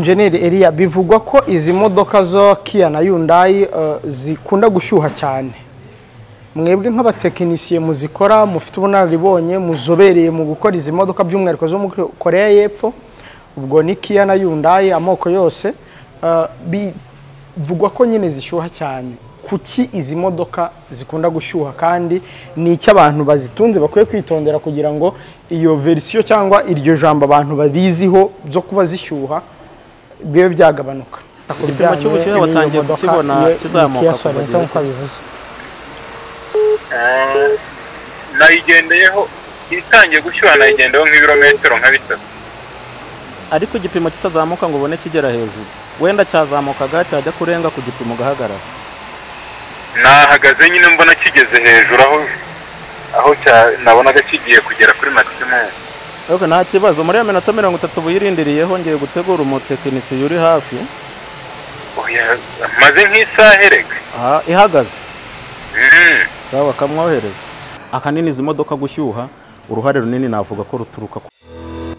Engineer Elia, bivugwa ko izi modoka zo Kia na Hyundai zikunda gushyuha cyane. Mwebwe nk'abatekinisiye muzikora mufite ubunararibonye muzobereye mu gukora izi modoka by'umwihariko zo muri Korea y'Epfo, ubwo ni Kia na Hyundai amoko yose, bivugwa ko nyine zishyuha cyane. Kuki izi modoka zikunda gushyuha kandi ni icyo abantu bazitunze bakwiye kwitondera kugira ngo iyo version cyangwa iryo jambo abantu babiziho zo kuba zishyuha bibe byagabanuka? Igipimo cy'ubushyuhe watangiye kukibona kizamuka nayigendeyeho itangiye gushyuha, nayigendeyeho nk'ibirometero nka 3, ariko igipimo kitazamuka ngo ubone kigera hejuru. Wenda cyazamukaga cyajya kurenga ku gipimo gahagarara. Nahagaze nyine mbona kigeze hejuru aho nabonaga kigiye kugera kuri maximum. Ariko nta kibazo, muri ya minota 30 buyirindiriyeho ngiye gutegura umutekinisiye uri hafi. Oya, maze nk'isaha erega. Ihagaze. Sawa, kamwohereza. Akanini izi modoka gushyuha, uruhare runini navuga ko ruturuka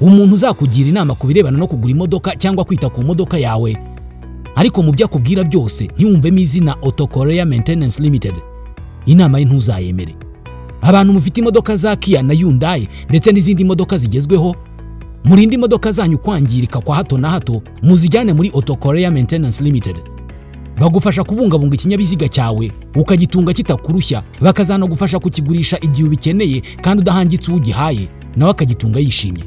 umuntu uzakugira inama ku birebana no kugura imodoka cyangwa kwita ku modoka yawe, ariko mu byo akubwira byose ntiwumvemo izina Auto Korea Maintenance Limited. Inama ye ntuzayemere. Abantu mufite imodoka za Kia na Hyundai ndetse n'izindi modoka zigezweho, murindi modoka zanyu kwangirika kwa hato na hato, muzijyane muri Auto Korea Maintenance Limited. Bagufasha kubungabunga ikinyabiziga cyawe ukagitunga kitakurushya, bakazana gufasha kukigurisha igihe ubikeneye kandi udahangitse ugihaye nawe akagitunga yishimye.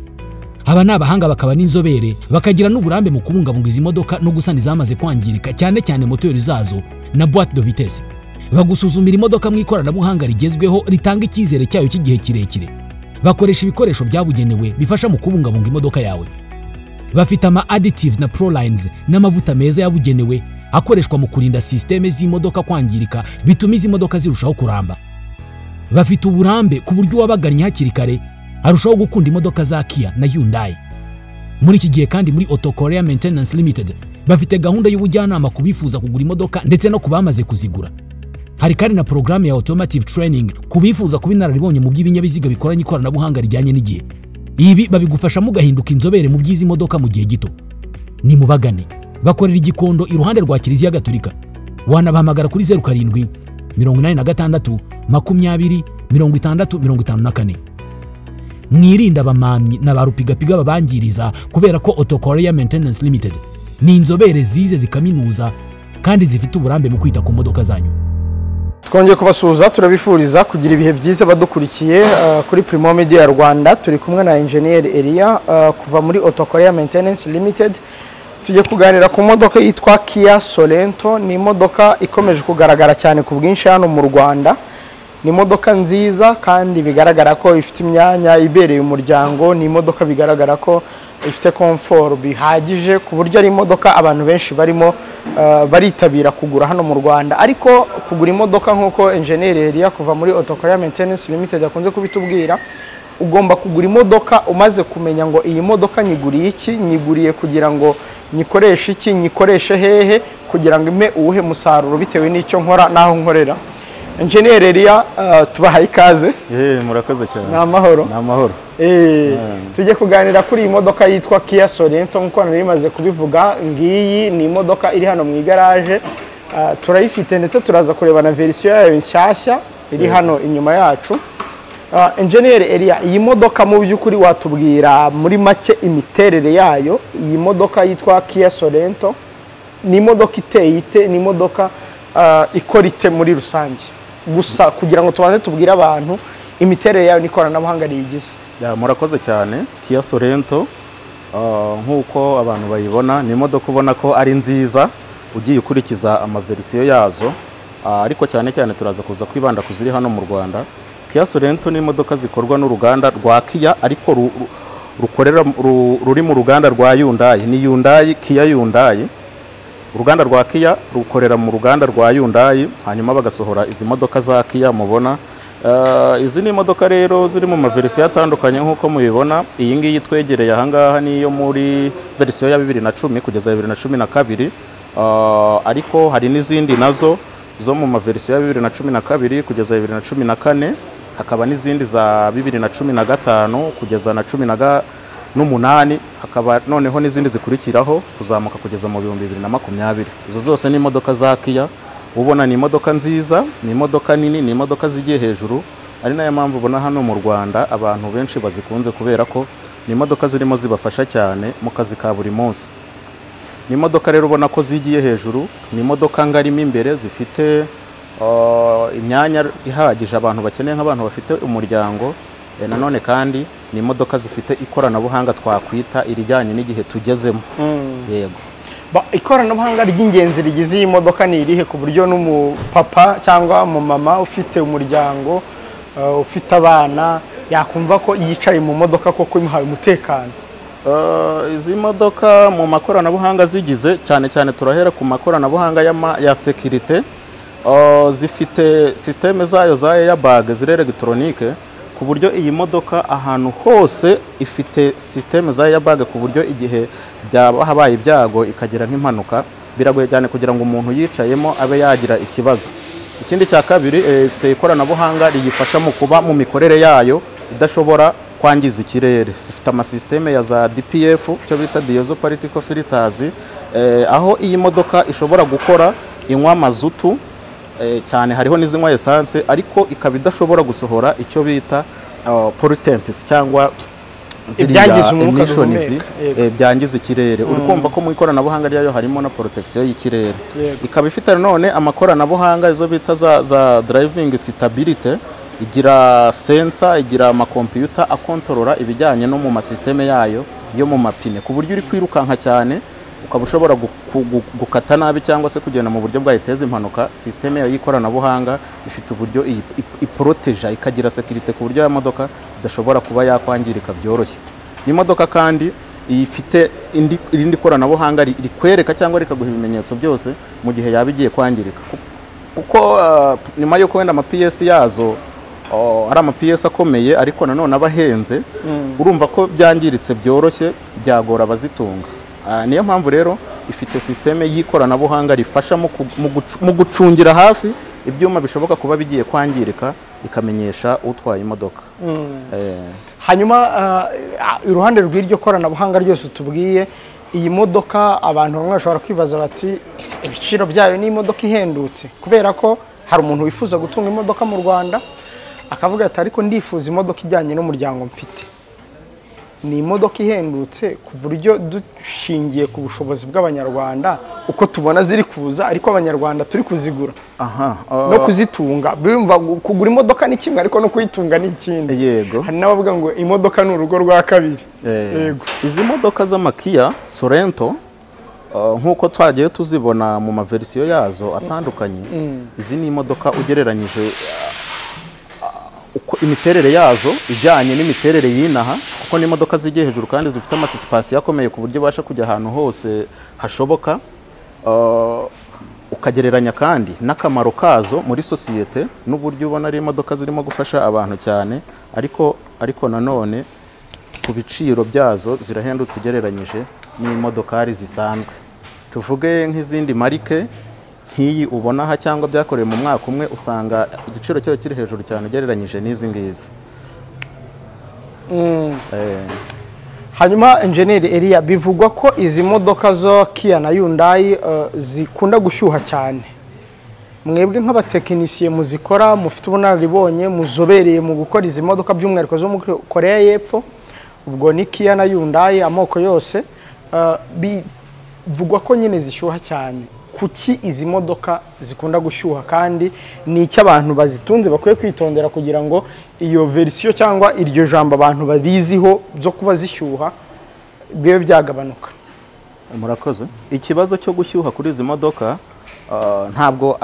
Aba nabahanga bakaba n'inzobere, bakagira n'uburambe mu kubungabunga izi modoka no gusana izamaze kwangirika, cyane cyane motori zazo na boîte de vitesse. Bagusuzumira imodoka mu ikoranabuhanga rigezweho ritanga icyizere cyayo cy'igihe kirekire. Bakoresha ibikoresho byabugenewe bifasha mu kubungabunga imodoka yawe. Bafite ama additive na prolines n'amavuta meza yabugenewe akoreshwa mu kurinda systeme z'imodoka kwangirika, bituma izi modoka zirushaho kuramba. Bafite uburambe ku buryo wabagannye hakiri kare arushaho gukunda imodoka za Kia na Hyundai. Muri iki gihe kandi muri Auto Korea Maintenance Limited bafite gahunda y'ubujyanama kubifuza kugura imodoka ndetse no kubamaze kuzigura. Hari kandi na programme ya automotive training kubifuza kubinararibonye mu by'ibinyabiziga bikoranye ikoranabuhanga rijyanye n'igihe. Ibi babigufasha mu gahinduka inzobere mu by'izi modoka mu gihe gito. Ni mubagane. Bakorera Igikondo iruhande rwa Kiliziya Gatolika. Wanabahamagara kuri 07 86 20 60 54. Mwirinda abamamyi na barupigapiga babangiriza, kubera ko Auto Korea Maintenance Limited ni inzobere zize zikaminuza kandi zifite uburambe mu kwita ku modoka zanyu. Twongeye kubasuhuza, turabifuriza kugira ibihe byiza badukurikiye kuri Primo Media Rwanda. Turi kumwe na Engineer Elia kuva muri Auto Korea Maintenance Limited. Tujye kuganira ku modoka yitwa Kia Sorento. Ni imodoka ikomeje kugaragara cyane ku bwinshi hano mu Rwanda. Ni imodoka nziza kandi bigaragara ko ifite imyanya ibereye umuryango. Ni imodoka bigaragara ko ifite comfort bihagije ku buryo ari imodoka abantu benshi barimo baritabira kugura hano mu Rwanda. Ariko kugura imodoka nkuko Engineer Elia kuva muri Auto Korea Maintenance Limited akunze kubitubwira, ugomba kugura imodoka umaze kumenya ngo iyi modoka nyiguriye iki, nyiguriye kugira ngo nyikoreshe iki, nyikoreshe hehe, kugira ngo ime uwuhe musaruro bitewe n'icyo nkora naho nkorera. Engineer Elia, tubahaye ikaze. Murakoze cyane. Namahoro. Namahoro. Tujye kuganira kuri iyi modoka yitwa Kia Sorento nkuko narimaze kubivuga. Ngiyi ni imodoka iri hano mu garage. Turayifite ndetse turaza kureba na version yayo nshyashya iri hano inyuma yacu. Engineer Elia, iyi modoka mu by'ukuri watubwira muri make imiterere yayo? Iyi modoka yitwa Kia Sorento ni imodoka iteye ite, ni imodoka ikora ite muri rusange? Gusa kugira ngo tubanze tubwire abantu imiterere yayo n'ikoranabuhanga riyigize. Murakoze cyane. Kia Sorento nkuko abantu bayibona, ni imodoka ubona ko ari nziza ugiye ukurikiza amaverisiyo yazo, ariko cyane cyane turaza kuza kwibanda kuziri hano mu Rwanda. Kia Sorento ni imodoka zikorwa n'uruganda rwa Kia ariko ruri mu ruganda rwa Hyundai. Ni Hyundai, Kia Hyundai. Uruganda rwa Kia rukorera mu ruganda rwa Hyundai, hanyuma bagasohora izi modoka za Kia mubona. Izi ni imodoka rero ziri mu maverisiyo atandukanye nkuko mubibona. Iyi ngiyi twegereye aha ngaha niyo muri verisiyo ya 2010 kugeza 2012, ariko hari n'izindi nazo zo mu maverisiyo ya 2012 kugeza 2014, hakaba n'izindi za 2015 kugeza na n'umunani, hakaba noneho n'izindi zikurikiraho kuzamuka kugeza mu 2020. Izo zose ni imodoka za Kia. Ubona ni imodoka nziza, ni imodoka nini, ni imodoka zigiye hejuru, ari nayo mpamvu ubona hano mu Rwanda abantu benshi bazikunze kubera ko ni imodoka zirimo zibafasha cyane mu kazi ka buri munsi. Ni imodoka rero ubona ko zigiye hejuru, ni imodoka ngarimo imbere zifite imyanya ihagije abantu bakeneye nk'abantu bafite umuryango. Nanone kandi ni imodoka zifite ikoranabuhanga twakwita irijyanye n'igihe tugezemo. Yego. Ikoranabuhanga ry'ingenzi rigize iyi modoka ni irihe ku buryo n'umupapa cyangwa umumama ufite umuryango ufite abana yakumva ko yicaye mu modoka koko imuhaye umutekano? Izi modoka mu makoranabuhanga zigize cyane cyane turahera ku makoranabuhanga ya security. Zifite systeme zayo za airbag ziri electronique ku buryo iyi modoka ahantu hose ifite systeme za airbag ku buryo igihe byaba habaye ibyago ikagera nk'impanuka biragoye cyane kugira ngo umuntu yicayemo abe yagira ikibazo. Ikindi cya kabiri ifite ikoranabuhanga riyifasha mu kuba mu mikorere yayo idashobora kwangiza ikirere. Zifite amasysteme ya za DPF cyo bita diesel particle filters, aho iyi modoka ishobora gukora inywa mazutu cyane, hariho n'izinywa essence, ariko ikaba idashobora gusohora icyo bita pollutants cyangwa ibyangiza umwuka byangiza ikirere. Uri kumva ko mu ikoranabuhanga ryayo harimo na protection y'ikirere. Ikaba ifite none amakoranabuhanga izo bita za driving stability, igira sensor, igira ama computer akontorora ibijyanye no mu masysteme yayo yo mu mapine, ku buryo uri kwirukanka cyane ukaba ushobora gukata nabi cyangwa se kugenda mu buryo bwahiteza impanuka. Systeme yayo y'ikoranabuhanga ifite uburyo iproteja, ikagira security ku buryo ya modoka idashobora kuba yakwangirika byoroshye. Ni modoka kandi ifite irindi koranabuhanga rikwereka cyangwa rikaguha ibimenyetso byose mu gihe yaba igiye kwangirika, kuko nyuma yo kwenda ama PS yazo ari ama PS akomeye ariko nanone abahenze, urumva ko byangiritse byoroshye byagora abazitunga. Niyo mpamvu rero ifite systeme y'ikoranabuhanga rifasha mu gucungira hafi ibyuma bishoboka kuba bigiye kwangirika, ikamenyesha utwaye imodoka. Hanyuma iruhande rw'iryo koranabuhanga ryose tubwiye, iyi modoka abantu bamwe bashobora kwibaza bati ibiciro byayo ni imodoka ihendutse, kubera ko hari umuntu wifuza gutunga imodoka mu Rwanda akavuga ati ariko ndifuza imodoka ijyanye n'umuryango mfite. Ni imodoka ihendutse ku buryo dushingiye ku bushobozi bw'abanyarwanda uko tubona ziri kuza, ariko abanyarwanda turi kuzigura no kuzitunga. Bimva kugura imodoka ni kimwe ariko no kuyitunga ni ikindi. Yego. Hari n'abavuga ngo imodoka ni urugo rwa kabiri. Yego. Izi modoka z'amakia Sorento nkuko twagiye tuzibona mu maverisiyo yazo atandukanye, izi ni imodoka ugereranyije uko imiterere yazo ijyanye n'imiterere y'inaha, kuko ni imodoka zigiye hejuru kandi zifite amasipasi akomeye ku buryo basha kujya ahantu hose hashoboka. Ukagereranya kandi n'akamaro kazo muri sosiyete n'uburyo ubona ari imodoka zirimo gufasha abantu cyane, ariko nanone ku biciro byazo zirahendutse ugereranyije n'imodokari zisanzwe. Tuvuge nk'izindi marike nk'iyi ubona aha cyangwa byakorewe mu mwaka umwe, usanga igiciro cyayo kiri hejuru cyane ugereranyije n'izi ngizi. Hanyuma Engineer Elia, bivugwa ko izi modoka zo Kia na Hyundai zikunda gushyuha cyane. Mwebwe nk'abatekinisiye muzikora, mufite ubunararibonye, muzobereye mu gukora izi modoka by'umwihariko zo muri Korea y'Epfo, ubwo ni Kia na Hyundai amoko yose, bivugwa ko nyine zishyuha cyane. Kuki izi modoka zikunda gushyuha, kandi ni icyo abantu bazitunze bakwiye kwitondera kugira ngo iyo verisiyo cyangwa iryo jambo abantu bariziho zo kuba zishyuha bibe byagabanuka? Murakoze. Ikibazo cyo gushyuha kuri izi modoka ntabwo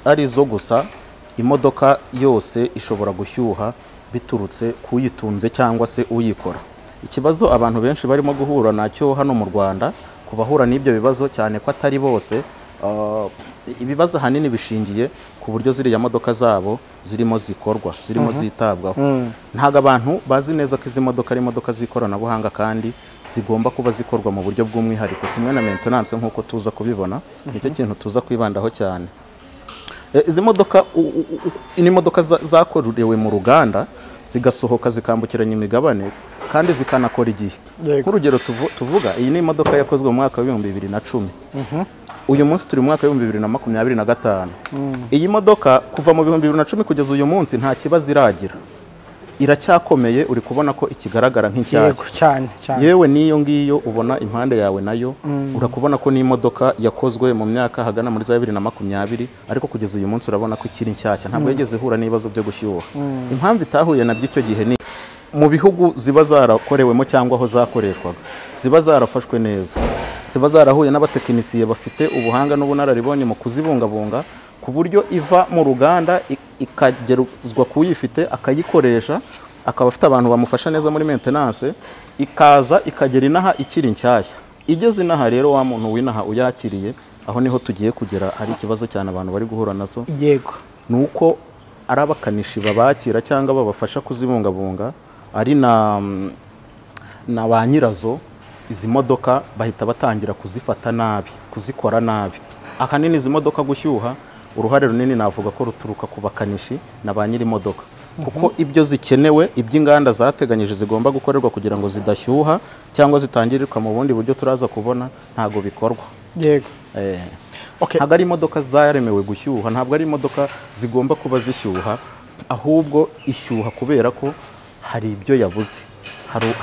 ari zo gusa. Imodoka yose ishobora gushyuha biturutse kuyitunze cyangwa se uyikora. Ikibazo abantu benshi barimo guhura nacyo hano mu Rwanda, kubahura n'ibyo bibazo cyane ko atari bose, ibibazo hanini bishingiye ku buryo ziriya modoka zabo zirimo zikorwa, zirimo zitabwaho. Ntago abantu bazi neza ko izi modoka ari imodoka z'ikoranabuhanga kandi zigomba kuba zikorwa mu buryo bw'umwihariko, kimwe na maintenance nk'uko tuza kubibona. Nicyo kintu tuza kwibandaho cyane. izi modoka ni imodoka zakorewe mu ruganda zigasohoka zikambukiranya imigabane kandi zikanakora igihe. Nk'urugero tuvuga iyi ni imodoka yakozwe mu mwaka wa 2010. Uyu munsi turi mu mwaka wa 2025. Iyi modoka kuva mu 2010 kugeza uyu munsi nta kibazo iragira, iracyakomeye, uri kubona ko ikigaragara nk'inshyashya. Yewe niyo ngiyo ubona impande yawe nayo urakubona ko ni imodoka yakozwe mu myaka hagana muri 2020, ariko kugeza uyu munsi urabona ko ikiri nshyashya, ntabwo yageze ihura n'ibibazo byo gushyuha. Impamvu itahuye nabyo icyo gihe ni mu bihugu ziba zarakorewemo cyangwa aho zakoreshwaga ziba zarafashwe neza, ziba zarahuye n'abatekinisiye bafite ubuhanga n'ubunararibonye mu kuzibungabunga, ku buryo iva mu ruganda ikageruzwa kuyifite akayikoresha, akaba afite abantu bamufasha neza muri maintenance, ikaza ikagera inaha ikiri nshyashya. Igeze inaha rero wa muntu winaha uyakiriye, aho niho tugiye kugera. Hari ikibazo cyane abantu bari guhura naso, yego, nuko ari abakanishi babakira cyangwa babafasha kuzibungabunga ari na ba nyirazo, izi modoka bahita batangira kuzifata nabi, kuzikora nabi. Ahanini izi modoka gushyuha uruhare runini navuga ko ruturuka ku bakanishi na ba nyiri modoka, kuko ibyo zikenewe, iby'inganda zateganyije zigomba gukorerwa kugira ngo zidashyuha cyangwa zitangirirwa mu bundi buryo turaza kubona, ntago bikorwa. Yego. Ntabwo ari imodoka zaremewe gushyuha, ntabwo ari imodoka zigomba kuba zishyuha, ahubwo ishyuha kubera ko hari ibyo yabuze,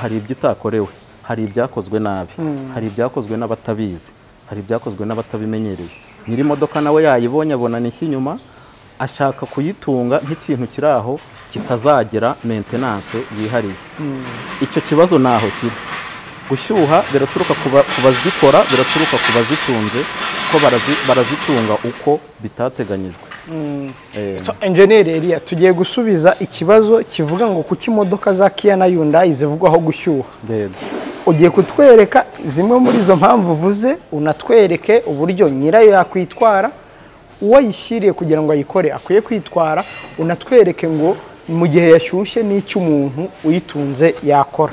hari ibyo itakorewe, hari ibyakozwe nabi, hari ibyakozwe n'abatabizi, hari ibyakozwe n'abatabimenyereye. Nyiri imodoka nawe yayibonye abona n'iki nyuma, ashaka kuyitunga nk'ikintu kiri aho kitazagera maintenance yihariye. Icyo kibazo naho kiri. Gushyuha biraturuka ku bazikora, biraturuka ku bazitunze, ko barazitunga uko bitateganyijwe. Engineer Elia, tugiye gusubiza ikibazo kivuga ngo kuki imodoka za Kia na Hyundai zivugwaho gushyuha. Ugiye kutwereka zimwe muri izo mpamvu uvuze, unatwereke uburyo nyirayo yakwitwara, uwo yishyiriye kugira ngo ayikore akwiye kwitwara, unatwereke ngo mu gihe yashyushye n'icyo umuntu uyitunze yakora.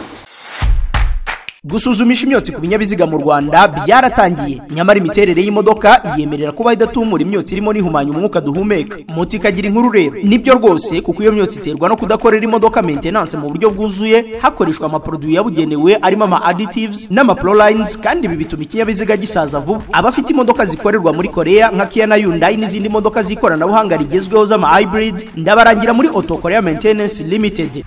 Gusuzumisha imyotsi ku binyabiziga mu Rwanda byaratangiye, nyamara imiterere y'imodoka yemerera kuba idatumura imyotsi irimo n'ihumanya umwuka duhumeka. Muti kagira inkuru rero, nibyo rwose, kuko iyo myotsi iterwa no kudakorera imodoka maintenance mu buryo bwuzuye, hakoreshwa amaproduit yabugenewe arimo ama additives n'ama prolines, kandi ibi bituma ikinyabiziga gisaza vuba. Abafite imodoka zikorerwa muri Korea nka Kia na Hyundai n'izindi modoka zikoranabuhanga rigezweho z'ama hybrid, ndabarangira muri Auto Korea Maintenance Limited.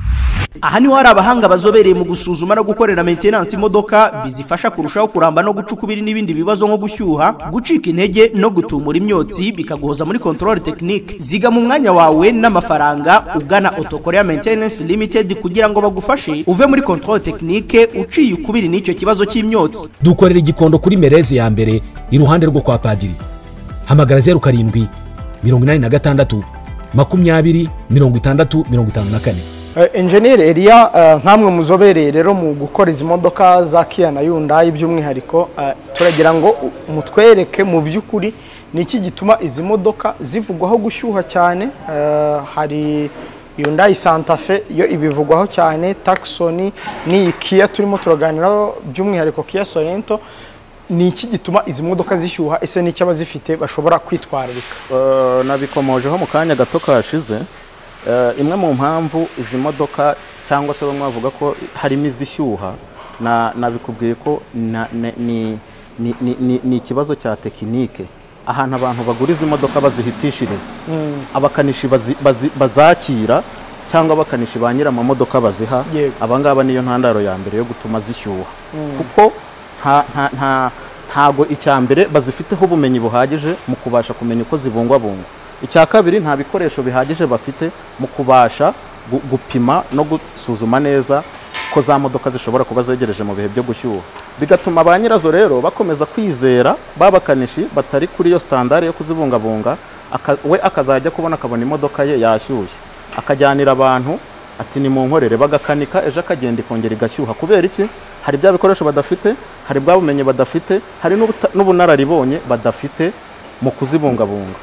Aha niho hari abahanga bazobereye mu gusuzuma no gukorera maintenance imodoka, bizifasha kurushaho kuramba no gucukubira n'ibindi bibazo nko gushyuha, gucika intege no gutumura imyotsi, bikaguhoza muri control technique. Ziga mu mwanya wawe n'amafaranga ugana Auto Korea Maintenance Limited kugira ngo bagufashe uve muri control technique uciye ukubiri n'icyo kibazo cy'imyotsi. Dukorera igikondo kuri Mereze ya mbere iruhande rwo kwa Padiri. Hamagara 07 86 20 60 54. Engineer Elia, nkamwe muzobereye rero mu gukora izi modoka za Kia na Hyundai by'umwihariko, turagira ngo mutwereke mu by'ukuri niki gituma izi modoka zivugwaho gushyuha cyane. Hari Hyundai Santa Fe yo ibivugwaho cyane, Tucson ni Kia turimo turaganiraho by'umwihariko Kia Sorento. Niki gituma izi modoka zishyuha, ese n'iki abazifite bashobora kwitwararika? Nabikomojeho mu kanya gato kashize. Imwe mu mpamvu izi modoka cyangwa se bamwe bavuga ko harimo izishyuha, nabikubwiye ko ni ikibazo cya tekinike. Ahantu abantu bagura izi modoka bazihitishiriza, abakanishi bazakira cyangwa abakanishi ba nyiri amamodoka baziha, abangaba niyo ntandaro ya mbere yo gutuma zishyuha, kuko ntago icyambere bazifiteho ubumenyi buhagije mu kubasha kumenya uko zibungwabungwa. Icya kabiri, nta bikoresho bihagije bafite mu kubasha gupima no gusuzuma neza ko za modoka zishobora kuba zegereje mu bihe byo gushyuha, bigatuma ba nyirazo rero bakomeza kwizera babakanishi batari kuri iyo standard yo kuzibungabunga. We akazajya kubona akabona imodoka ye yashyushye, akajyanira abantu ati ni mu nkorere, bagakanika, ejo akagenda ikongera igashyuha. Kubera iki? Hari bya bikoresho badafite, hari bwa bumenyi badafite, hari n'ubunararibonye badafite mu kuzibungabunga.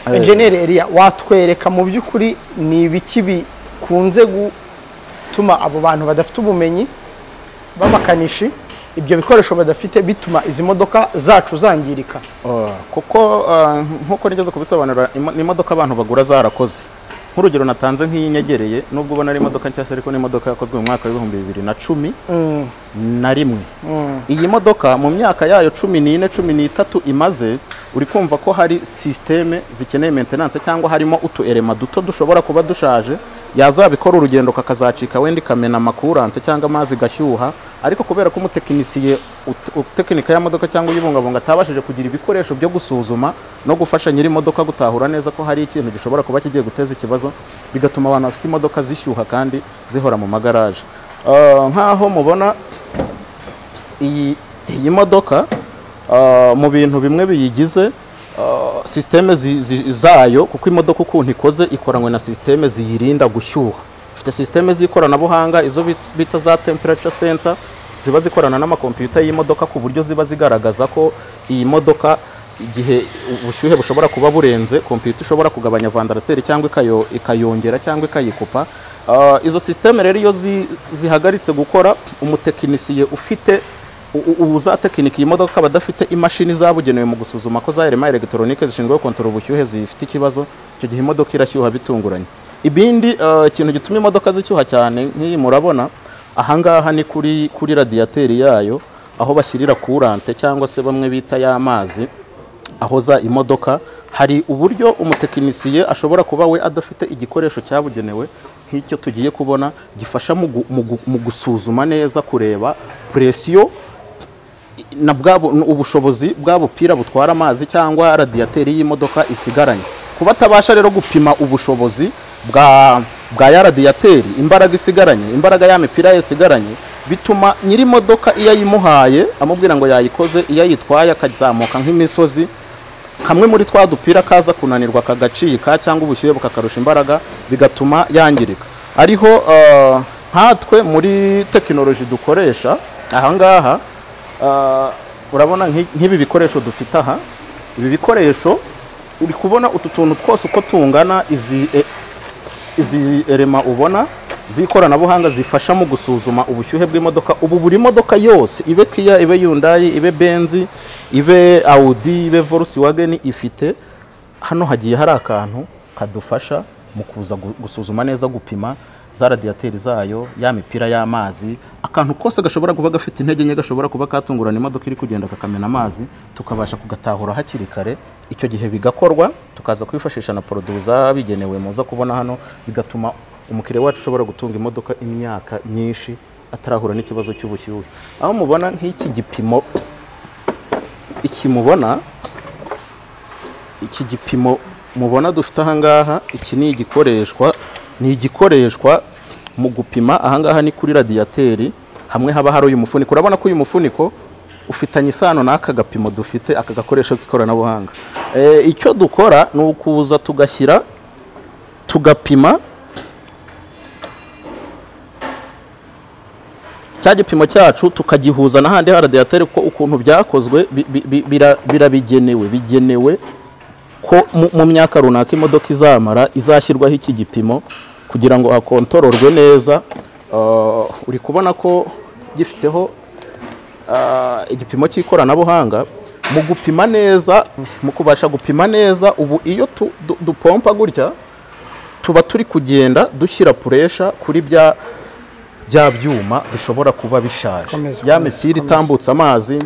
Engineer Elia, watwereka mu by'ukuri ni ibiki bikunze gutuma abo bantu badafite ubumenyi b'abakanishi ibyo bikoresho badafite bituma izi modoka zacu zangirika? kuko nkuko nigeze kubisobanura imodoka abantu bagura zarakoze. Nk'urugero natanze nk'iyinyegereye, nubwo ubona ari imodoka nshyashya ariko ni imodoka yakozwe mu mwaka wa 2011. Iyi modoka mu myaka yayo 14 13 imaze, uri kumva ko hari systeme zikeneye maintenance cyangwa harimo utu elema duto dushobora kuba dushaje, yazabikora urugendo kakazacika wenda kamena makurante cyangwa amazi gashyuha, ariko kubera ko umutekinisiye tekinika ya modoka cyangwa uyibungabunga atabashije kugira ibikoresho byo gusuzuma no gufasha nyiri modoka gutahura neza ko hari ikintu gishobora kuba kigiye guteza ikibazo, bigatuma abantu bafite imodoka zishyuha kandi zihora mu magaraje. Nkaho mubona iyi modoka mu bintu bimwe biyigize, systeme zayo, kuko imodoka ukuntu ikoze ikoranywe na systeme ziyirinda gushyuha. Ifite systeme z'ikoranabuhanga, izo bita za temperature sensor, ziba zikorana n'amakompiyuta y'imodoka ku buryo ziba zigaragaza ko iyi modoka igihe ubushyuhe bushobora kuba burenze, kompiyuta ishobora kugabanya vandarateri cyangwa ikayongera cyangwa ikayikupa. Izo systeme rero iyo zihagaritse gukora, umutekinisiye ufite uzatekinika iyi modoka akaba adafite imashini zabugenewe mu gusuzuma ko za elema electronique zishinzwe gukontorora ubushyuhe zifite ikibazo, icyo gihe imodoka irashyuha bitunguranye. Ibindi ikintu gituma imodoka zishyuha cyane nk'iyi murabona ahangaha ni kuri radiyateri yayo, aho bashyirira kurante cyangwa se bamwe bita y'amazi aho za imodoka. Hari uburyo umutekinisiye ashobora kuba we adafite igikoresho cyabugenewe nk'icyo tugiye kubona gifasha mu gusuzuma neza, kureba presiyo na ubushobozi bwa bupira butwara amazi cyangwa radiyateri y'imodoka isigaranye. Kuba atabasha rero gupima ubushobozi bwa ya radiyateri, imbaraga isigaranye, imbaraga ya mipira isigaranye, bituma nyiri modoka iyo ayimuhaye amubwira ngo yayikoze, iyo ayitwaye akazamuka nk'imisozi, kamwe muri twa dupira kaza kunanirwa kagacika cyangwa ubushyuhe bukakarusha imbaraga, bigatuma yangirika. Ariho nkatwe muri tekinoloji dukoresha ahangaha, urabona nk'ibi bikoresho dufite aha, ibi bikoresho uri kubona utu tuntu twose uko tungana, izi elema ubona z'ikoranabuhanga zifasha mu gusuzuma ubushyuhe bw'imodoka. Ubu buri modoka yose, ibe Kia, ibe Hyundai, ibe Benz, ibe Audi, ibe Volkswagen, ifite hano hagiye hari akantu kadufasha mu kuza gusuzuma neza, gupima za radiyateri zayo, ya mipira y'amazi, akantu kose gashobora kuba gafite intege nke, gashobora kuba katungurana imodoka iri kugenda kakamena amazi, tukabasha kugatahura hakiri kare. Icyo gihe bigakorwa, tukaza kwifashisha na produit zabigenewe muza kubona hano, bigatuma umukiriya wacu ushobora gutunga imodoka imyaka myinshi atarahura n'ikibazo cy'ubushyuhe. Aho mubona nk'iki gipimo, iki gipimo mubona dufite ahangaha, iki ni igikoreshwa mu gupima. Ahangaha ni kuri radiyateri, hamwe haba hari uyu mufuniko. Urabona ko uyu mufuniko ufitanye isano n'aka gapimo dufite, aka gakoresho k'ikoranabuhanga. Icyo dukora ni ukuza tugashyira, tugapima cya gipimo cyacu, tukagihuza n'ahandi ha radiyateri, ko ukuntu byakozwe bigenewe ko mu myaka runaka imodoka izamara izashyirwaho iki gipimo kugira ngo hakontororwe neza. Uri kubona ko gifiteho igipimo cy'ikoranabuhanga mu gupima neza, mu kubasha gupima neza. Ubu iyo dupompa gutya, tuba turi kugenda dushyira puresha kuri bya byuma bishobora kuba bishaje, ya mipira itambutsa amazi,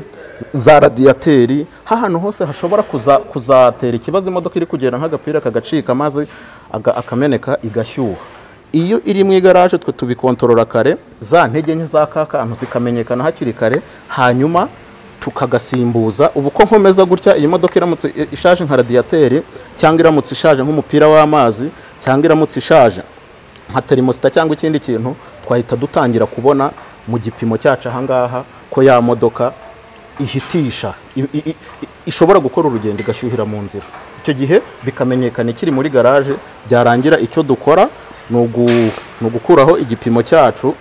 za radiyateri, ahantu hose hashobora kuzatera ikibazo imodoka iri kugenda nk'agapira kagacika, amazi akameneka, igashyuha. Iyo iri mu igaraje twe tubikontorora kare, za ntege nke za kakantu zikamenyekana hakiri kare, hanyuma tukagasimbuza. Ubu ko nkomeza gutya, iyi modoka iramutse ishaje nka radiyateri, cyangwa iramutse ishaje nk'umupira w'amazi, cyangwa iramutse ishaje nka terimosita cyangwa ikindi kintu, twahita dutangira kubona mu gipimo cyacu ahangaha ko ya modoka ihitisha, ishobora gukora urugendo igashyuhira mu nzira. Icyo gihe bikamenyekana ikiri muri garaje. Byarangira icyo dukora ni ugukuraho igipimo cyacu.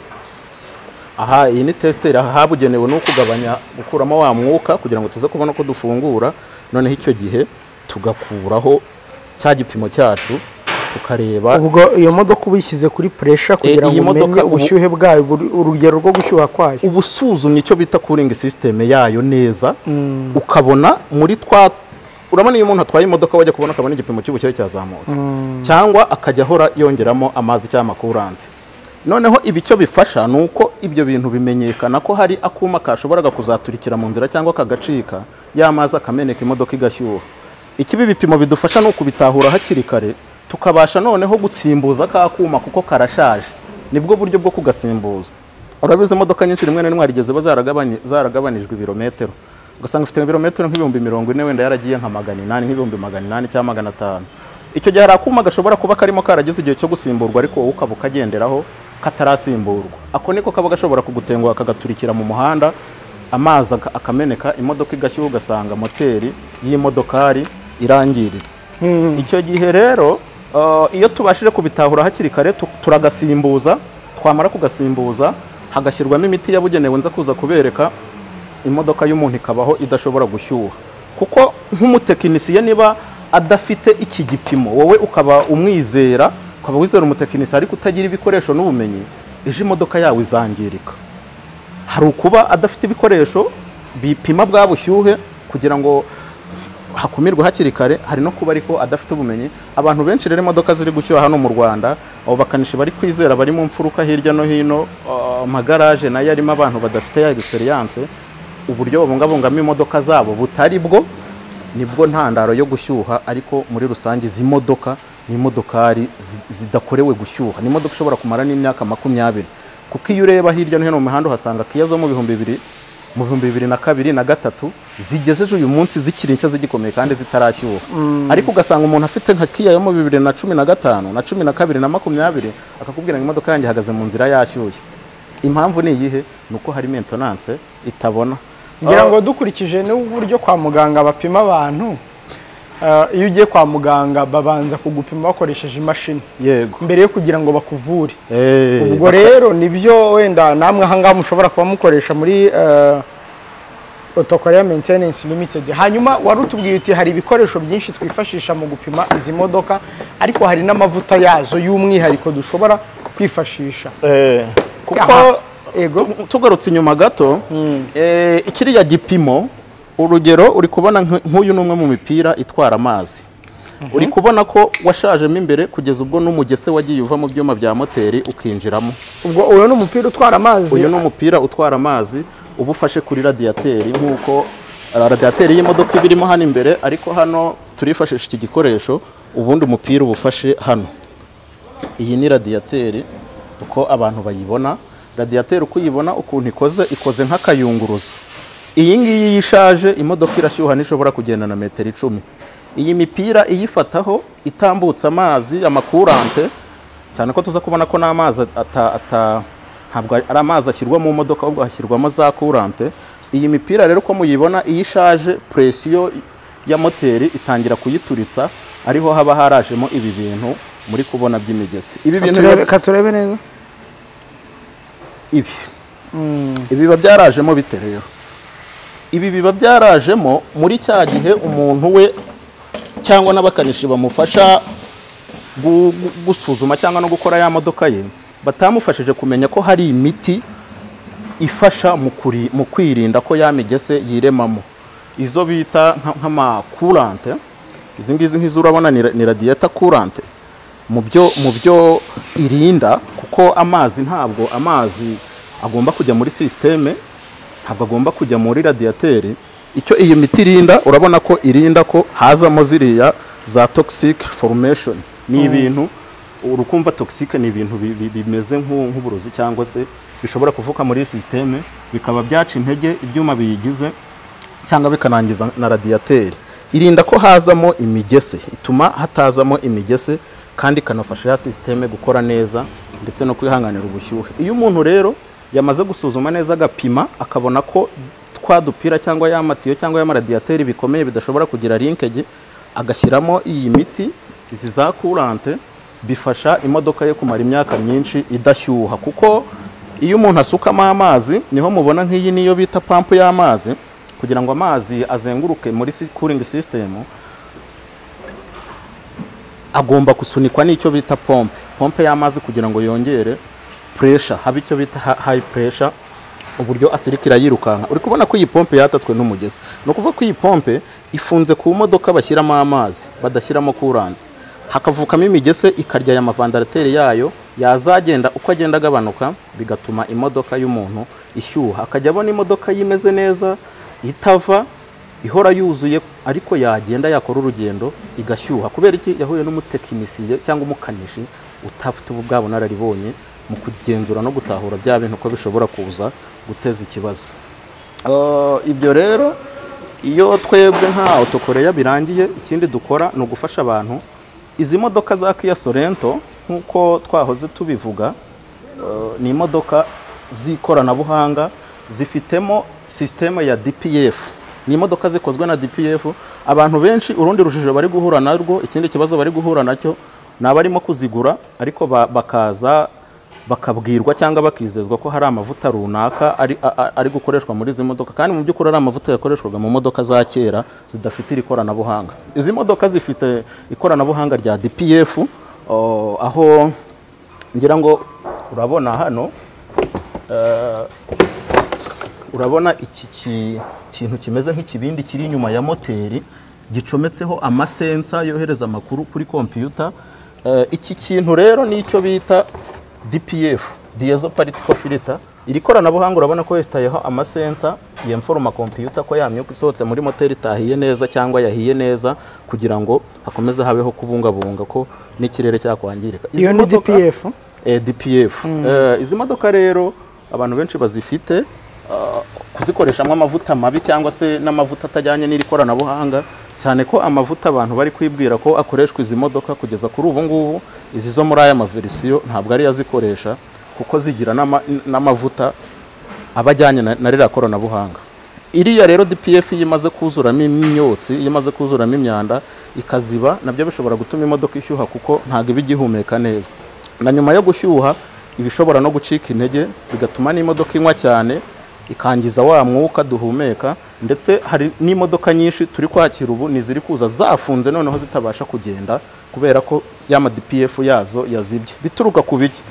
Aha, iyi ni tesiteri habugenewe no kugabanya, gukuramo wa mwuka kugira ngo tuze kubona ko dufungura. Noneho icyo gihe tugakuraho cya gipimo cyacu, tukareba. ubwo iyo modoka ubishyize kuri pressure kugira iyi ngo umenye modoka ubushyuhe bwayo urugero rwo gushyuha kwayo. uba usuzumye icyo bita cooling system yayo neza, ukabona muri urabona iyo umuntu atwaye imodoka wajya kubona akabona igipimo cy'ubushyuhe cyazamutse, cyangwa akajya ahora yongeramo amazi cyangwa amakurante. Noneho ibi icyo bifasha ni uko ibyo bintu bimenyekana ko hari akuma kashoboraga kuzaturikira mu nzira cyangwa kagacika, y'amazi akameneka imodoka igashyuha. Ikibi bipimo bidufasha no kubitahura hakiri kare, tukabasha noneho gusimbuza ka kuma kuko karashaje. Nibwo buryo bwo kugasimbuza. Urabize imodoka nyinshi rimwe na rimwe harigeze zaragabanijwe ibirometero, ugasanga ifite ibirometero nk'ibihumbi 40 wenda yaragiye nka 800 nk'ibihumbi 800 cyangwa 500. Icyo gihe hari akuma gashobora kuba karimo karageze igihe cyo gusimburwa, ariko wowe ukaba ukagenderaho katarasimburwa. Ako niko kaba gashobora kugutenguha kagaturikira mu muhanda, amazi akameneka, imodoka igashyuha, ugasanga moteri y'imodokari irangiritse. Icyo gihe rero iyo tubashije kubitahura hakiri kare turagasimbuza, twamara kugasimbuza hagashyirwamo imiti yabugenewe nza kuza kubereka, imodoka y'umuntu ikabaho idashobora gushyuha. Kuko nk'umutekinisiye niba adafite iki gipimo, wowe ukaba umwizera, ukaba wizera umutekinisiye ariko utagira ibikoresho n'ubumenyi, ejo imodoka yawe izangirika. Hari ukuba adafite ibikoresho bipima bwa bushyuhe kugira ngo hakumirwe hakiri kare, hari no kuba ariko adafite ubumenyi. Abantu benshi rero imodoka ziri gushyuha hano mu Rwanda, abo bakanishi bari kwizera bari mu mfuruka hirya no hino, amagaraje nayo arimo abantu badafite ya experience, uburyo babungabungamo imodoka zabo butari bwo, nibwo ntandaro yo gushyuha. Ariko muri rusange izi modoka ni imodokari zidakorewe gushyuha, ni imodoka ishobora kumara n'imyaka 20. Kuko iyo ureba hirya no hino mu mihanda uhasanga Kia zo mu 2002 na 2003 zigejeje uyu munsi zikiri nshya zigikomeye kandi zitarashyuha. Ariko ugasanga umuntu afite nka Kia yo mu 2015 na 12 na 20 akakubwira ngo imodoka yanjye ihagaze mu nzira yashyushye. Impamvu ni iyihe? Nuko hari maintenance itabona. Ngira ngo dukurikije n'uburyo kwa muganga bapima abantu, iyo ugiye kwa muganga babanza kugupima bakoresheje imashini, yego, mbere yo kugira ngo bakuvure. Ubwo rero nibyo wenda namwe ahangaha mushobora kuba mukoresha muri Autokorea Maintenance Limited. Hanyuma wari utubwiye uti hari ibikoresho byinshi twifashisha mu gupima izi modoka, ariko hari n'amavuta yazo y'umwihariko dushobora kwifashisha. Kuko tugarutse inyuma gato, ikiriya gipimo, urugero uri kubona nk'uyu n'umwe mu mipira itwara amazi, uri kubona ko washajemo imbere kugeza ubwo n'umugese wagiye uva mu byuma bya moteri ukinjiramo. Ubwo uyu n'umupira utwara amazi, uyu n'umupira utwara amazi uba ufashe kuri radiateri, nk'uko radiateri y'imodoka ibirimo hano imbere, ariko hano turifashisha iki gikoresho, ubundi umupira uba ufashe hano. Iyi ni radiateri uko abantu bayibona. Radiateri uko uyibona ukuntu ikoze nk'akayunguruzo. Iyi ngiyi yishaje, imodoka irashyuha nishobora kugenda na metero 10. Iyi mipira iyifataho itambutsa amazi, amakurante, cyane ko tuza kubona ko n'amazi ntabwo ari amazi ashyirwa mu modoka, ahubwo hashyirwamo za kurante. Iyi mipira rero ko muyibona iyishaje, presiyo ya moteri itangira kuyituritsa, ariho haba harajemo ibi bintu muri kubona by'imigezi. Ibi bintu katurebe neza. Ibi biba byarajemo bite rero? Ibi biba byarajemo muri cya gihe umuntu we cyangwa n'abakanishi bamufasha gusuzuma cyangwa no gukora ya modoka ye, batamufashije kumenya ko hari imiti ifasha mu kwirinda ko ya migese yiremamo. Izo bita nk'amakurante, izi ngizi nk'izo urabona ni radiator kurante. Mu byo irinda, kuko ntabwo amazi agomba kujya muri systeme, ntabwo agomba kujya muri radiateri. Icyo iyi miti irinda, urabona ko irinda ko hazamo ziriya za toxic formation. Ni ibintu urukumva toxic ni ibintu bimeze nk'uburozi cyangwa se bishobora kuvuka muri systeme bikaba byaca intege ibyuma biyigize cyangwa bikanangiza na radiateri. Irinda ko hazamo imigese, ituma hatazamo imigese, kandi kanafasha ya systeme gukora neza ndetse no kwihanganira ubushyuhe. Iyo umuntu rero yamaze gusuzuma neza agapima akabona ko twadupira cyangwa y'amatiyo cyangwa y'amaradiateri bikomeye bidashobora kugira linkage, agashyiramo iyi miti, izi za kurante, bifasha imodoka ye kumara imyaka myinshi idashyuha. Kuko iyo umuntu asukamo amazi, niho mubona nk'iyi niyo bita pampu y'amazi, kugira ngo amazi azenguruke muri cooling system, agomba gusunikwa n'icyo bita pompe y'amazi kugira ngo yongere pressure, habe icyo bita high pressure, uburyo asirikira yirukanka. Uri kubona ko iyi pompe yatatswe n'umugezi, no kuvuga ko iyi pompe ifunze ku modoka bashyiramo amazi badashyiramo kuranda, hakavukamo imigese ikarya ya mavandarateri yayo, yazagenda uko agenda agabanuka bigatuma imodoka y'umuntu ishyuha, akajya abona imodoka yimeze neza itava ihora yuzuye, ariko yagenda yakora urugendo igashyuha. Kubera iki? Yahuye n'umutekinisiye cyangwa umukanishi utafite ubu bwabo nararibonye mu kugenzura no gutahura bya bintu ko bishobora kuza guteza ikibazo. Ibyo rero iyo twebwe nka Autokorea birangiye, ikindi dukora ni ugufasha abantu. Izi modoka za Kia Sorento nk'uko twahoze tubivuga, ni imodoka z'ikoranabuhanga zifitemo systeme ya DPF. Ni imodoka zikozwe na DPF. Abantu benshi urundi rujijo bari guhura narwo, ikindi kibazo bari guhura nacyo, nabarimo kuzigura ariko bakaza bakabwirwa cyangwa bakizezwa ko hari amavuta runaka ari gukoreshwa muri izi modoka, kandi mu by'ukuri ari amavuta yakoreshwaga mu modoka za kera zidafite iri koranabuhanga. Izi modoka zifite ikoranabuhanga rya DPF, aho ngira ngo urabona hano, urabona iki kintu kimeze nk'ikibindi kiri inyuma ya moteri gicometseho amasensa yohereza amakuru kuri computer. Iki kintu rero nicyo bita DPF, diesel particle filter. Iri koranabuhanga urabona ko yestayeho amasensa yemforma computer ko yamyuka isohotse muri moteri tahiye neza cyangwa yahiye neza, kugira ngo hakomeze habeho kubungabunga ko n'ikirere cyakwangirika. Iyo ni DPF. DPF. Izi modoka rero abantu benshi bazifite kuzikoreshamwe amavuta mabi cyangwa se n'amavuta atajyanye n'iri koranabuhanga, cyane ko amavuta abantu bari kwibwira ko akoreshwa izi modoka kugeza kuri ubu ngubu, izi zo muri aya maverisiyo ntabwo ari yazikoresha, kuko zigira n'amavuta abajyanye na ririya koranabuhanga. Iriya rero DPF yimaze kuzuramo imyotsi, yimaze kuzuramo imyanda ikaziba, nabyo bishobora gutuma imodoka ishyuha kuko ntabwo iba igihumeka neza, na nyuma yo gushyuha ibishobora no gucika intege, bigatuma n'imodoka inywa cyane ikangiza wa mwuka duhumeka. Ndetse hari n'imodoka nyinshi turi kwakira ubu niziri kuza zafunze noneho zitabasha kugenda kubera ko yama DPF yazo yazibye. Bituruka ku biki?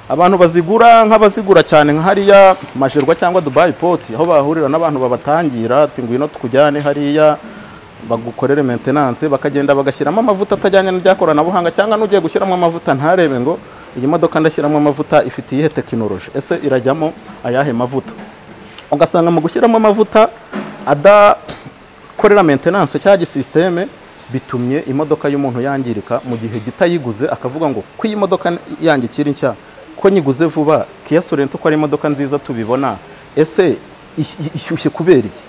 Abantu bazigura nk'abazigura cyane nka hariya Majerwa cyangwa Dubai Port, aho bahurira n'abantu babatangira ati ngwino tukujyane hariya bagukorere maintenance, bakagenda bagashyiramo amavuta atajyanye n'ibyakoranabuhanga, cyangwa n'ugiye gushyiramo amavuta ntarebe ngo iyi modoka ndashyiramo amavuta ifite iyihe tekinoloji, ese irajyamo ayahe mavuta. Ugasanga mu gushyiramo amavuta adakorera maintenance cyangwa systeme, bitumye imodoka y'umuntu yangirika mu gihe gitayiguze, akavuga ngo ko iyi modoka yanjye ikiri nshya, ko nyiguze vuba. Kia Sorento ko ari imodoka nziza tubibona, ese ishyushye kubera iki?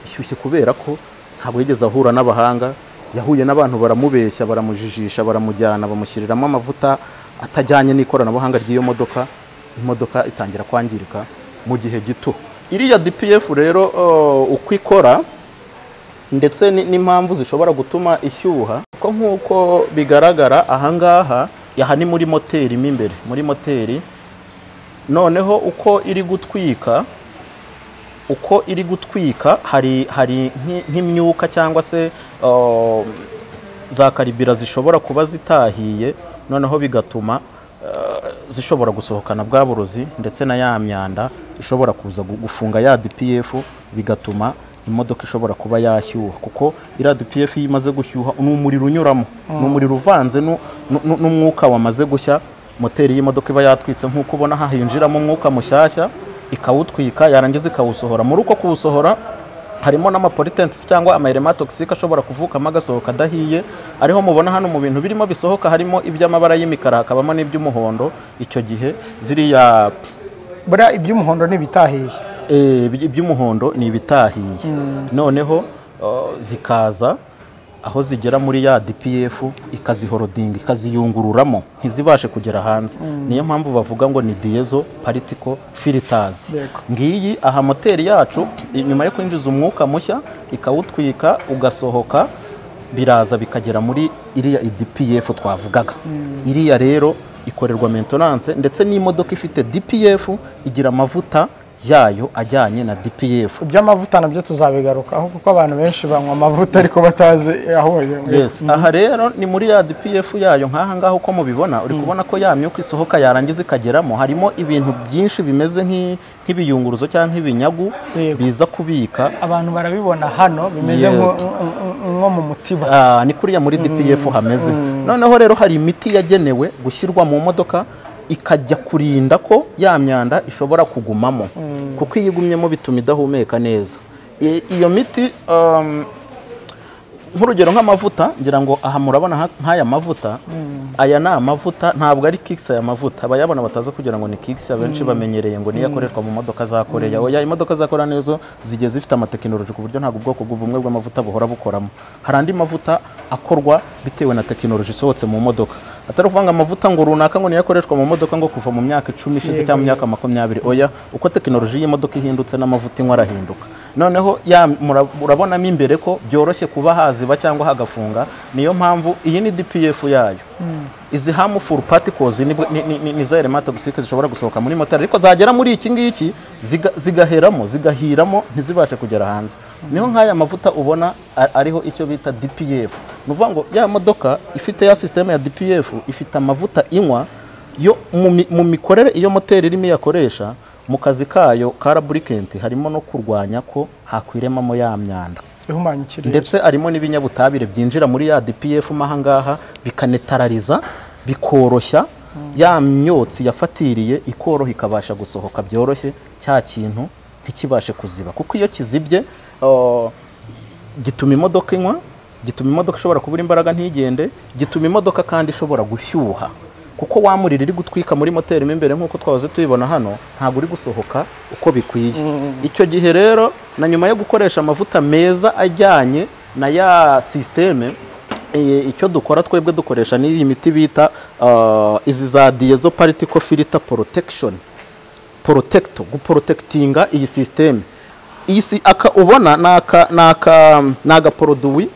Ishyushye kubera ko ntabwo yigeze ahura n'abahanga, yahuye n'abantu baramubeshya, baramujijisha, baramujyana, bamushyiriramo amavuta atajyanye n'ikoranabuhanga ry'iyo modoka, imodoka itangira kwangirika mu gihe gito. Iriya DPF rero uko ikora ndetse n'impamvu zishobora gutuma ishyuha, ko nk'uko bigaragara ahangaha, yaha ni muri moteri mo imbere, muri moteri. Noneho uko iri gutwika hari nk'imyuka cyangwa se za karibira zishobora kuba zitahiye, noneho bigatuma zishobora gusohokana bwa burozi ndetse na ya myanda ishobora kuza gufunga ya DPF, bigatuma imodoka ishobora kuba yashyuha. Kuko iriya DPF imaze gushyuha n'umuriro unyuramo, n'umuriro uvanze n'umwuka wamaze gushya, moteri y'imodoka iba yatwitse. Nk'uko ubona hahinjiramo umwuka mushyashya ikawutwika, yarangiza ikawusohora. Muri uko kuwusohora harimo n'amapollutants cyangwa amaelement toxique ashobora kuvukamo agasohoka adahiye, ariho mubona hano mu bintu birimo bisohoka harimo iby'amabara y'imikara, hakabamo n'iby'umuhondo. Icyo gihe ziriya bura iby'umuhondo n'ibitahiye, iby'umuhondo ni ibitahiye. Noneho zikaza aho zigera muri ya DPF ikazihorodinga, ikaziyungururamo, ntizibashe kugera hanze. Niyo mpamvu bavuga ngo ni diesel particle filters. Ngiyi aha moteri yacu nyuma yo kwinjiza umwuka mushya ikawutwika ugasohoka, biraza bikagera muri iriya DPF twavugaga. Iriya rero ikorerwa maintenance, ndetse n'imodoka ifite DPF igira amavuta yayo ajyanye na DPF. iby'amavuta nabyo tuzabigarukaho kuko abantu benshi banywa amavuta ariko batazi aho Yes, aha rero ni muri ya DPF yayo nk'aha ngaho uko mubibona uri kubona ko ya myuka isohoka yarangiza ikageramo, harimo ibintu byinshi bimeze nk'ibiyunguruzo cyangwa nk'ibinyagu biza kubika. abantu barabibona hano bimeze nko mu mutiba. Ni kuriya muri DPF hameze. Noneho rero hari imiti yagenewe gushyirwa mu modoka ikajya kurinda ko ya myanda ishobora kugumamo, kuko iyo igumyemo bituma idahumeka neza. Iyo miti nk'urugero nk'amavuta, ngira ngo aha murabona nk'aya mavuta, aya ni amavuta, ntabwo ari Kicks aya mavuta, abayabona bataza kugira ngo ni Kicks, abenshi bamenyereye ngo niyo akoreshwa mu modoka za Korea. Oya, imodoka za Korea nizo zigiye zifite amatekinoloji ku buryo ntabwo ubwoko bumwe bw'amavuta buhora bukoramo. Hari andi mavuta akorwa bitewe na tekinoloji isohotse mu modoka, atari ukuvuga amavuta ngo runaka ngo niyo akoreshwa mu modoka ngo kuva mu myaka 10 ishize cyangwa mu myaka 20. Oya, uko tekinoloji y'imodoka ihindutse n'amavuta inywa arahinduka. Noneho murabonamo imbere ko byoroshye kuba haziba cyangwa hagafunga. Niyo mpamvu iyi ni DPF yayo. Izi harmful particles ni za element toxic zishobora gusohoka muri moteri, ariko zagera muri iki ngiki zigahiramo ntizibashe kugera hanze. Niho nk'aya mavuta ubona ariho icyo bita DPF. Nuvuga ngo ya modoka ifite ya system ya DPF ifite amavuta inywa yo mu mikorere iyo moteri irimo yakoresha. Mu kazi kayo ka lubricant harimo no kurwanya ko hakwiremamo ya myanda, ndetse harimo n'ibinyabutabire byinjira muri ya DPF mahangaha bikanetarariza, bikoroshya ya myotsi yafatiriye, ikoroha ikabasha gusohoka byoroshye, cya kintu ntikibashe kuziba. Kuko iyo kizibye gituma imodoka inywa, gituma imodoka ishobora kubura imbaraga ntigende, gituma imodoka kandi ishobora gushyuha, kuko wa muriro iri gutwika muri moteri mo imbere nk'uko twahoze tubibona hano ntabwo uri gusohoka uko bikwiye. Icyo gihe rero na nyuma yo gukoresha amavuta meza ajyanye na ya systeme, icyo dukora twebwe dukoresha n'iyi miti bita izi za diesel particle filter protection, guprotectinga iyi systeme. Isi ubona naga produit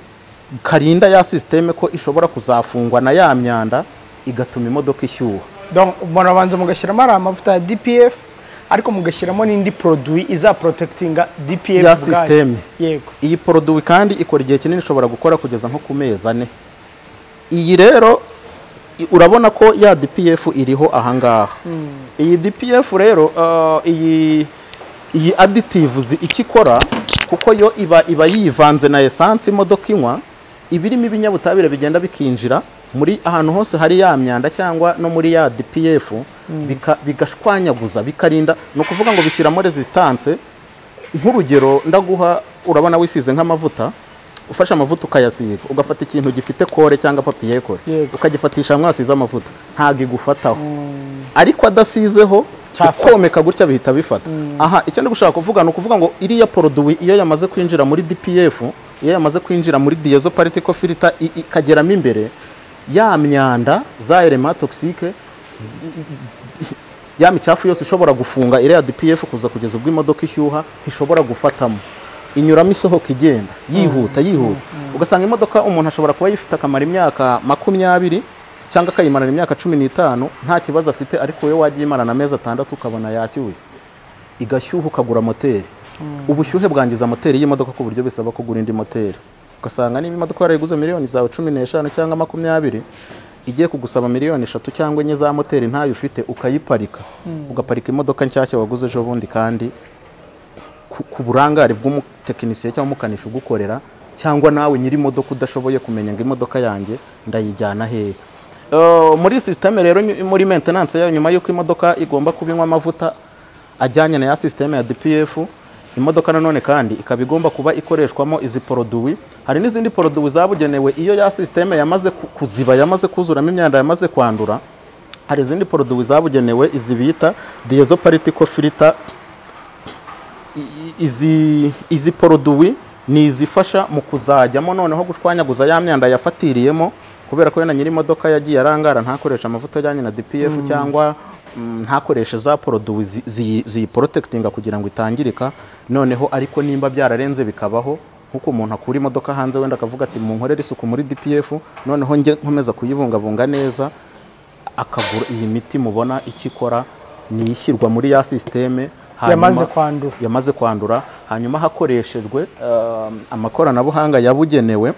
karinda ya systeme ko ishobora kuzafungwa na ya myanda igatuma imodoka ishyuha. Donc murabanza mugashyiramo ari amavuta ya DPF, ariko mugashyiramo n'indi produit iza protectinga DPF ya systeme. Yego, iyi produit kandi ikora igihe kinini, ishobora gukora kugeza nko ku mezi 4. Iyi rero urabona ko ya DPF iriho ahangaha. Iyi DPF rero iyi additives ikikora, kuko yo iba yivanze na essence imodoka inywa, ibirimo ibinyabutabire bigenda bikinjira muri ahantu hose hari ya myanda cyangwa no muri ya DPF, bigashwanyaguza, bikarinda. No kuvuga ngo bishyiramo resistance. Nk'urugero ndaguha, urabona wisize nk'amavuta, ufashe amavuta ukayasiga, ugafata ikintu gifite kore cyangwa papier kore, ukagifatisha mwasize amavuta, ntago igufataho. Ariko adasizeho ukomeka gutya bihita bifata. Aha, icyo ndi gushaka kuvuga no kuvuga ngo iriya produit iyo yamaze kwinjira muri DPF, iyo yamaze kwinjira muri diesel particle filter ikageramo imbere, ya myanda za element toxique, ya micafu yose ishobora gufunga iriya DPF kuza kugeza ubwo imodoka ishyuha ishobora gufatamo, inyuramo isohoka igenda yihuta. Ugasanga imodoka umuntu ashobora kuba yifite akamara imyaka 20 cyangwa akayimarana imyaka 15 nta kibazo afite, ariko we wagiye imarana amezi 6 ukabona yacyuye igashyuha, ukagura moteri. Ubushyuhe bwangiza moteri y'imodoka ku buryo bisaba kugura indi moteri. Ugasanga niba imodoka yarayiguze miliyoni zawe 15 cyangwa 20, igiye kugusaba miliyoni 3 cyangwa 4 za moteri ntayo ufite, ukayiparika. Ugaparika imodoka nshyashya waguze ejo bundi, kandi ku burangare bw'umutekinisiye cyangwa umukanishi ugukorera, cyangwa nawe nyiri imodoka udashoboye kumenya ngo imodoka yanjye ndayijyana hehe. Muri systeme rero, muri maintenance yayo, nyuma y'uko imodoka igomba kubinywa amavuta ajyanye na ya systeme ya DPF, imodoka nanone kandi ikaba igomba kuba ikoreshwamo izi produit. Hari n'izindi produit zabugenewe iyo ya systeme yamaze kuziba, yamaze kuzuramo imyanda, yamaze kwandura. Hari izindi produit zabugenewe izi bita diesel particle filter. Izi produit ni izifasha mu kuzajyamo noneho gushwanyaguza ya myanda yafatiriyemo, kubera ko yana nyiri imodoka yagiye arangara ntakoresha amavuta ajyanye na DPF cyangwa ntakoreshe za produit ziyiprotectinga kugira ngo itangirika. Noneho ariko nimba byararenze bikabaho nkuko umuntu akura imodoka hanze, wenda akavuga ati mu nkorera isuku muri DPF, noneho nge nkomeza kuyibungabunga neza, akagura iyi miti mubona ikikora, ni ishyirwa muri ya systeme, yamaze kwandura hanyuma hakoreshejwe amakoranabuhanga yabugenewe.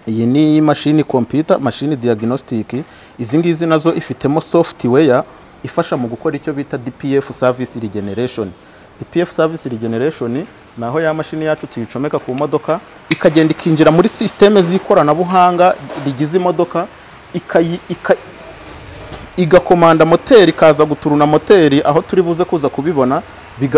Iyi ni machine computer, machine diagnostic. Izi ngizi nazo ifitemo software ifasha mu gukora icyo bita DPF service regeneration. DPF service regeneration naho ya mashini yacu tuyicomeka ku modoka ikagenda ikinjira muri systeme z'ikoranabuhanga rigize imodoka igakomanda moteri ikaza guturuna moteri aho turi buze kuza kubibona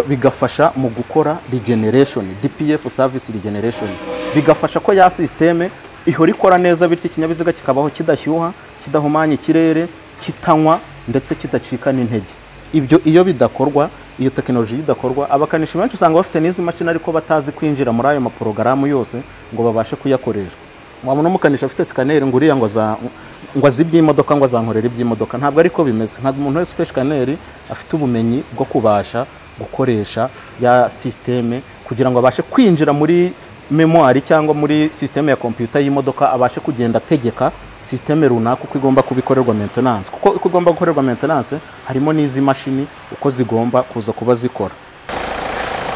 bigafasha mu gukora regeneration, DPF service regeneration. Bigafasha ko ya systeme ihora ikora neza bityo ikinyabiziga kikabaho kidashyuha, kidahumanya ikirere, kitanywa ndetse kidacika n'intege. Ibyo iyo bidakorwa, iyo technology idakorwa, abakanishi benshi usanga bafite n'izi mashini ariko batazi kwinjira muri ayo maporogaramu yose ngo babashe kuyakoresha. Wabona umukanisha afite scanner nguriya ngo azibye imodoka ngo azankorera iby'imodoka, ntabwo ariko bimeze. Ntabwo umuntu wese ufite scanner afite ubumenyi bwo kubasha gukoresha ya systeme kugira ngo abashe kwinjira muri memoire cyangwa muri systeme ya computer y'imodoka, abashe kugenda ategeka systeme runaka uko igomba kubikorerwa maintenance. Kuko uko igomba gukorerwa maintenance harimo n'izi mashini uko zigomba kuza kuba zikora.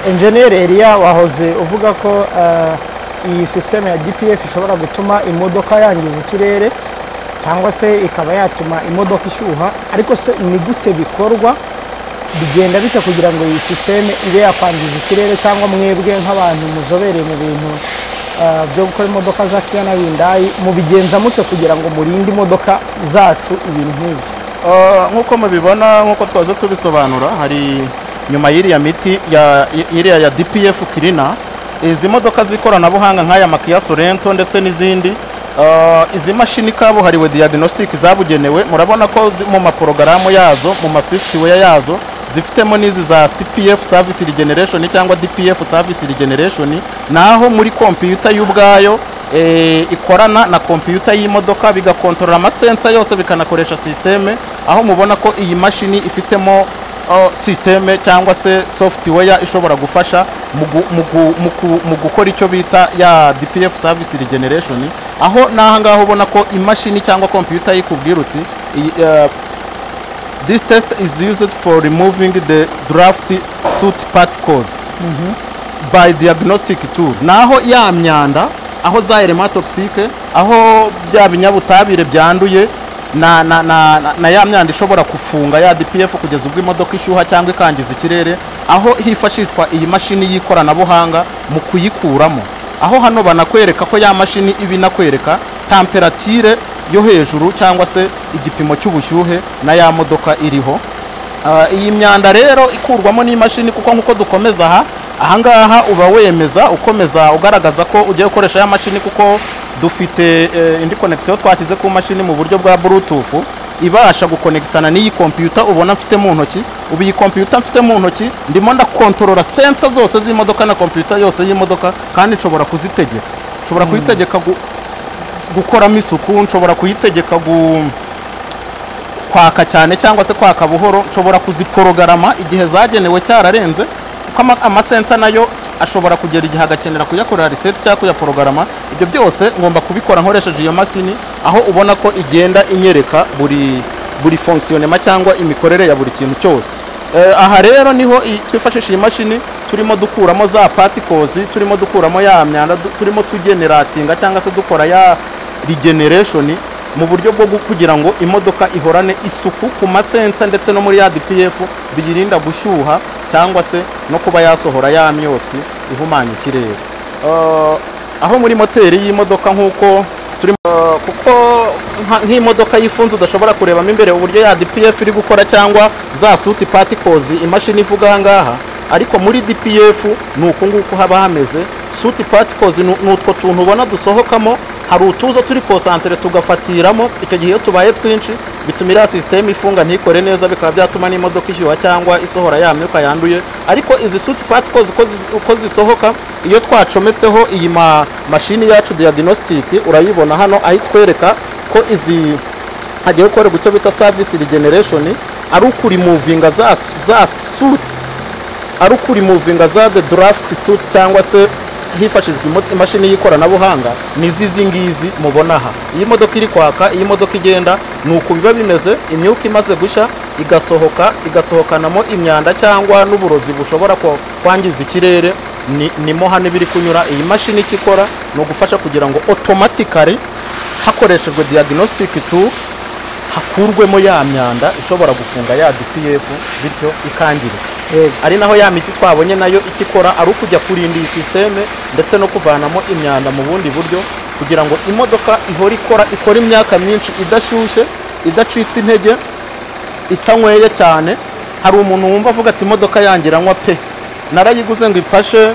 Engineer Elia, wahoze uvuga ko iyi systeme ya DPF ishobora gutuma imodoka yangiza ikirere cyangwa se ikaba yatuma imodoka ishyuha, ariko se ni gute bikorwa? Bigenda bite kugira ngo iyi systeme ibe yakwangiza ikirere, cyangwa mwebwe nk'abantu muzobereye mu bintu byo gukora imodoka za Kia na Hyundai mubigenza mute kugira ngo murinde imodoka zacu ibintu nk'ibyo? Nkuko mubibona, nkuko twaje tubisobanura, hari nyuma y'iriya miti ya DPF cleaner, izi modoka z'ikoranabuhanga nk'aya Kia Sorento ndetse n'izindi, izi mashini kabuhariwe diagnostic zabugenewe, murabona ko mu maporogaramu yazo, mu masoftware yazo zifitemo n'izi za CPF service regeneration cyangwa DPF service regeneration, naho muri computer y'ubwayo ikorana na computer y'imodoka bigakontorora amasensa yose bikanakoresha systeme, aho mubona ko iyi mashini ifitemo systeme cyangwa se software ishobora gufasha mu gukora icyo bita ya DPF service regeneration, aho naha ngaho ubona ko imashini cyangwa computer yikubwira uti this test is used for removing the draft soot particles by diagnostic tool. Naho ya myanda, aho za element toxique, aho bya binyabutabire byanduye na ya myanda ishobora kufunga ya DPF kugeza ubwo imodoka ishyuha cyangwa ikangiza ikirere, aho hifashishwa iyi mashini y'ikoranabuhanga mu kuyikuramo. Aho hano banakwereka ko ya mashini ibinakwereka temperature yo hejuru cyangwa se igipimo cy'ubushyuhe na ya modoka iriho. Iyi myanda rero ikurwamo n'imashini, kuko nkuko dukomeza aha ngaha uba wemeza ukomeza ugaragaza ko ugiye gukoresha ya mashini, kuko dufite indi connection twashyize ku mashini mu buryo bwa Bluetooth ibasha gukonektana n'iyi computer ubona mfite mu ntoki. Ubu iyi computer mfite mu ntoki ndimo ndakontorora sensor zose z'imodoka na computer yose y'imodoka, kandi nshobora kuzitegeka. Nshobora kuyitegeka gukoramo isuku, nshobora kuyitegeka kwaka cyane cyangwa se kwaka buhoro, nshobora kuziporogaramu igihe zagenewe cyararenze, kuko amasensa nayo ashobora kugera igihe agakenera kuyakorera reset cyangwa kuyaporogaramu. Ibyo byose ngomba kubikora nkoresheje iyo mashini, aho ubona ko igenda inyereka buri fonctionnement cyangwa imikorere ya buri kintu cyose. Aha rero niho twifashisha iyi mashini turimo dukuramo za particles, turimo dukuramo ya myanda, turimo tugeneratinga cyangwa se dukora ya regeneration mu buryo bwo kugira ngo imodoka ihorane isuku ku masensa ndetse no muri ya DPF, biyirinda gushyuha cyangwa se no kuba yasohora ya myotsi ihumanya ikirere. Aho muri moteri y'imodoka nkuko turimo, kuko nk'imodoka yifunze udashobora kurebamo imbere uburyo ya DPF iri gukora cyangwa za soot particles imashini ivuga ngaha, ariko muri DPF nuko nguko haba hameze. Soot particles n'utwo tuntu ubona dusohokamo, hari utuzo turi concentre tugafatiramo, icyo gihe tubaye twinshi bitumira system ifunga ntikore neza, bikaba byatuma n'imodoka ishyuha cyangwa isohora ya myuka yanduye. Ariko izi soot particles uko zisohoka iyo twacometseho iyi mashini yacu diagnostic, urayibona hano aho twereka ko izi hagiye gukorerwa icyo bita service regeneration, ari ukuri movinga za soot, ari ukuri movinga za the draft soot cyangwa se hifashishwa imashini y'ikoranabuhanga. Nizizi ngizi mubona aha, iyi modoka iri kwaka, iyi modoka igenda nuko biba bimeze. Imyuka imaze gushya igasohokanamo imyanda cyangwa n'uburozi bushobora kwangiza ikirere. Nimo hano biri kunyura. Iyi mashini ikikora no gufasha kugira ngo automatically hakoreshejwe diagnostic tool hakurwemo ya myanda ishobora gufunga ya DPF bityo ikangirika. Ari naho ya miti twabonye nayo ikikora ari ukujya kurinda iyi systeme ndetse no kuvanamo imyanda mu bundi buryo kugira ngo imodoka ikora imyaka myinshi idashyushye, idacitse intege, itanyweye cyane. Hari umuntu wumva avuga ati imodoka yangiranywa pe, narayiguze ngo ifashe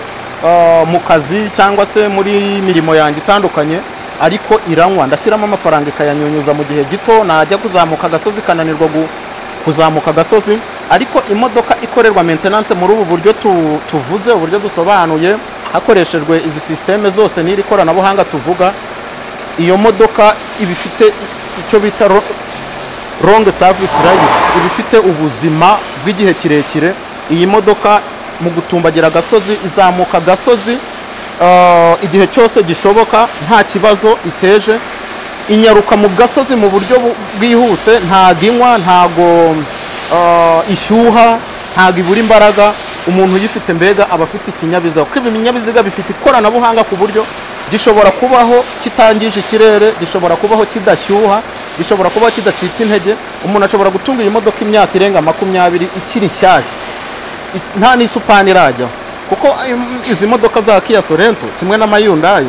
mu kazi cyangwa se muri mirimo yanjye itandukanye, ariko iranywa, ndashyiramo amafaranga ikayanyunyuza mu gihe gito, najya kuzamuka agasozi kananirwa kuzamuka agasozi. Ariko imodoka ikorerwa maintenance muri ubu buryo tuvuze, uburyo dusobanuye hakoreshejwe izi systeme zose n'iri koranabuhanga tuvuga, iyo modoka ibifite icyo bita long service life, ibifite ubuzima bw'igihe kirekire. Iyi modoka mu gutumbagira agasozi izamuka agasozi igihe cyose gishoboka nta kibazo iteje, inyaruka mu gasozi mu buryo bwihuse, ntago inywa, ntago ishyuha, ntago ibura imbaraga. Umuntu uyifite mbega aba afite ikinyabiziga, kuko ibi binyabiziga bifite ikoranabuhanga ku buryo gishobora kubaho kitangije ikirere, gishobora kubaho kidashyuha, gishobora kubaho kidacitse intege. Umuntu ashobora gutunga iyi modoka imyaka irenga 20 ikiri nshyashya nta n'isupani irajyaho, kuko izi modoka za Kia Sorento kimwe na Hyundai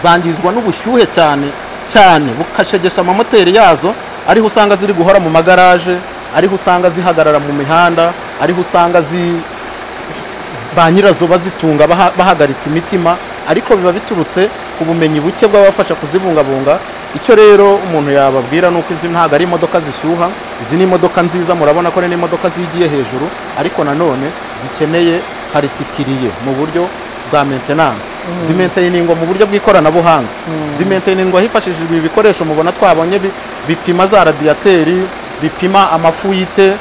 zangizwa n'ubushyuhe cyane bukashegesha amamoteri yazo. Ariho usanga ziri guhora mu magaraje, ariho usanga zihagarara mu mihanda, ariho usanga ba nyirazo bazitunga bahagaritse imitima. Ariko biba biturutse ku bumenyi buke bw'abafasha kuzibungabunga. Icyo rero umuntu yababwira nuko izi ntago ari imodoka zishyuha, izi ni imodoka nziza, murabona ko ni imodoka zigiye hejuru, ariko nanone zikeneye particulier mu buryo bwa maintenance. Zimaintainingwa mu buryo bw'ikoranabuhanga, zimaintainingwa hifashishijwe ibikoresho mubona twabonye bipima za radiateri, bipima amafuite,